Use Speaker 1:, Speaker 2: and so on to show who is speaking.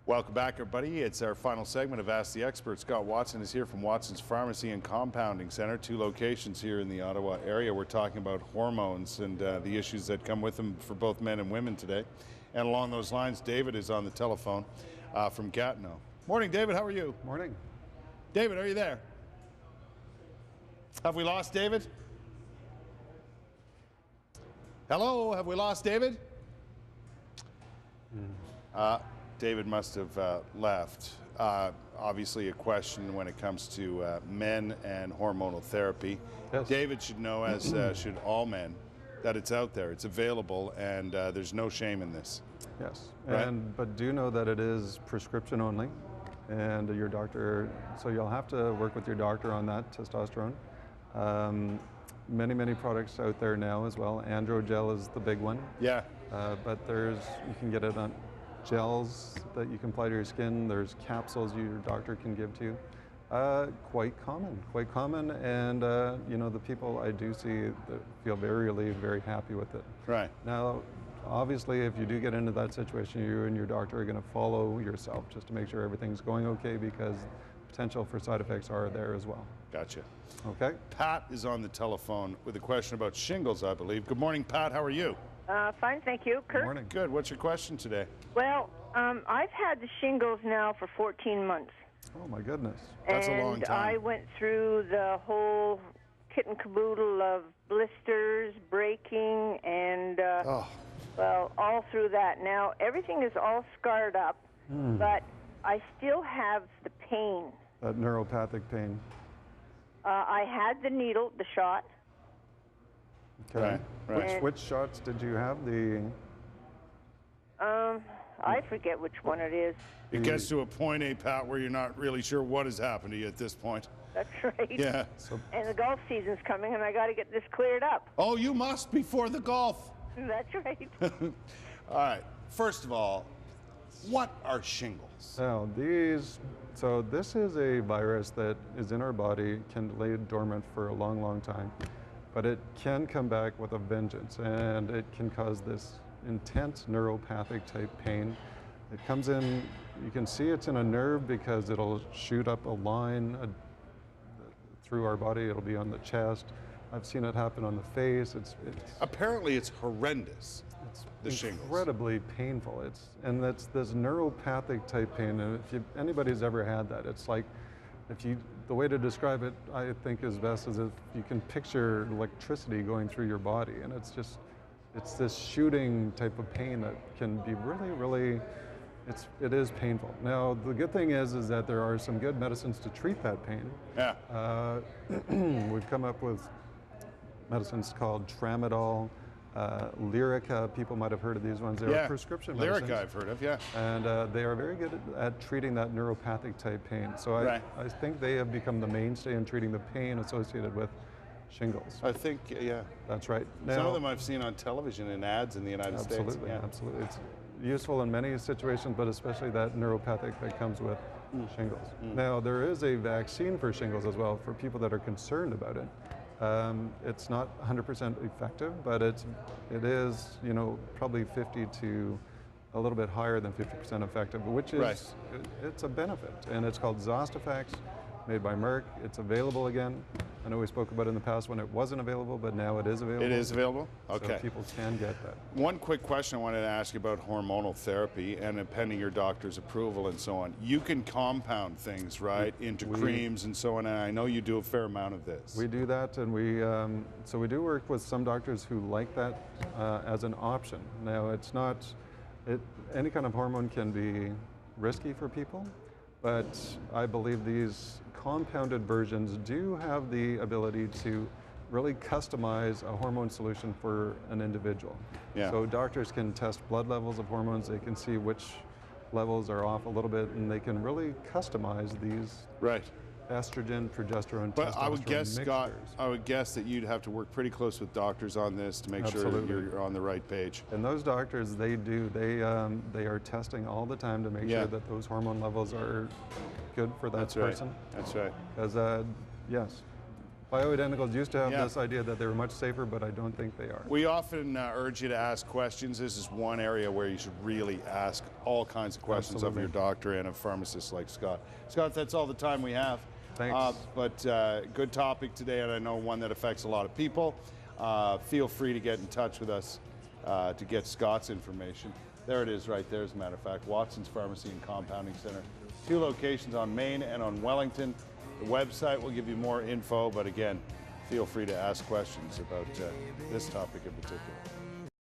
Speaker 1: Welcome back, everybody. It's our final segment of Ask the Expert. Scott Watson is here from Watson's Pharmacy and Compounding Center, 2 locations here in the Ottawa area. We're talking about hormones and the issues that come with them for both men and women today. And along those lines, David is on the telephone from Gatineau. Morning, David. How are you?
Speaker 2: Morning.
Speaker 1: David, are you there? Have we lost David? Hello, have we lost David? David must have left. Obviously a question when it comes to men and hormonal therapy.
Speaker 2: Yes.
Speaker 1: David should know, as should all men, that it's out there, it's available, and there's no shame in this.
Speaker 2: Yes,
Speaker 1: Right.
Speaker 2: but do know that it is prescription only, and your doctor, so you'll have to work with your doctor on that testosterone. Many products out there now as well. Androgel is the big one.
Speaker 1: Yeah.
Speaker 2: But you can get it on gels that you can apply to your skin. There's capsules your doctor can give to you. Quite common, and you know, the people I do see that feel very relieved, very happy with it.
Speaker 1: Right.
Speaker 2: Now, obviously, if you do get into that situation, you and your doctor are going to follow yourself just to make sure everything's going okay, because potential for side effects are there as well.
Speaker 1: Gotcha.
Speaker 2: Okay.
Speaker 1: Pat is on the telephone with a question about shingles, I believe. Good morning, Pat. How are you?
Speaker 3: Fine, thank you. Kurt?
Speaker 2: Good morning.
Speaker 1: Good. What's your question today?
Speaker 3: Well, I've had the shingles now for 14 months.
Speaker 2: Oh my goodness.
Speaker 1: That's a long time.
Speaker 3: I went through the whole kit and caboodle of blisters, breaking, and, well, all through that. Now, everything is all scarred up, but I still have the pain.
Speaker 2: That neuropathic pain.
Speaker 3: I had the needle, the shot.
Speaker 2: Okay.
Speaker 1: Right.
Speaker 2: Which shots did you have?
Speaker 3: I forget which one it is.
Speaker 1: It gets to a point, Pat, where you're not really sure what has happened to you at this point.
Speaker 3: That's right.
Speaker 1: Yeah.
Speaker 3: And the golf season's coming, and I got to get this cleared up.
Speaker 1: Oh, you must before the golf.
Speaker 3: That's right.
Speaker 1: All right. First of all, what are shingles?
Speaker 2: Now, so this is a virus that is in our body, can lay dormant for a long time, but it can come back with a vengeance, and it can cause this intense neuropathic type pain. It comes in, you can see it's in a nerve because it'll shoot up a line through our body. It'll be on the chest. I've seen it happen on the face.
Speaker 1: Apparently, it's horrendous. The shingles.
Speaker 2: Incredibly painful. It's this neuropathic type pain. And if anybody's ever had that, it's like, the way to describe it, I think, is best is if you can picture electricity going through your body, and it's this shooting type of pain that can be really, it is painful. Now, the good thing is that there are some good medicines to treat that pain.
Speaker 1: Yeah.
Speaker 2: We've come up with medicines called Tramadol, Lyrica. People might have heard of these ones. They're prescription medicines.
Speaker 1: Lyrica I've heard of, yeah.
Speaker 2: And they are very good at treating that neuropathic type pain. So I think they have become the mainstay in treating the pain associated with shingles.
Speaker 1: I think, yeah.
Speaker 2: That's right. Now,
Speaker 1: some of them I've seen on television in ads in the United States.
Speaker 2: Absolutely. It's useful in many situations, but especially that neuropathic that comes with shingles. Now, there is a vaccine for shingles as well for people that are concerned about it. It's not 100% effective, but it is, you know, probably 50 to a little bit higher than 50% effective, which is, it's a benefit. And it's called Zostafax, made by Merck. It's available again. I know we spoke about it in the past when it wasn't available, but now it is available.
Speaker 1: It is available? Okay.
Speaker 2: So people can get that.
Speaker 1: One quick question I wanted to ask you about hormonal therapy and pending your doctor's approval and so on. You can compound things, right, into creams and so on, and I know you do a fair amount of this.
Speaker 2: We do that, and so we do work with some doctors who like that as an option. Now, it's not, any kind of hormone can be risky for people, but I believe these compounded versions do have the ability to really customize a hormone solution for an individual.
Speaker 1: Yeah.
Speaker 2: So doctors can test blood levels of hormones, they can see which levels are off a little bit, and they can really customize these estrogen, progesterone,
Speaker 1: but
Speaker 2: testosterone
Speaker 1: I would guess,
Speaker 2: mixtures.
Speaker 1: Scott, I would guess that you'd have to work pretty close with doctors on this to make sure you're on the right page.
Speaker 2: And those doctors, they are testing all the time to make sure that those hormone levels are good for that person.
Speaker 1: That's right.
Speaker 2: Because, yes, Bioidenticals used to have
Speaker 1: Yeah.
Speaker 2: this idea that they were much safer, but I don't think they are.
Speaker 1: We often urge you to ask questions. This is one area where you should really ask all kinds of questions
Speaker 2: Absolutely.
Speaker 1: of your doctor and of pharmacists like Scott. Scott, that's all the time we have.
Speaker 2: Thanks.
Speaker 1: But good topic today, and I know one that affects a lot of people. Feel free to get in touch with us to get Scott's information. There it is right there, as a matter of fact. Watson's Pharmacy and Compounding Center. 2 locations on Main and on Wellington. The website will give you more info, but again, feel free to ask questions about this topic in particular.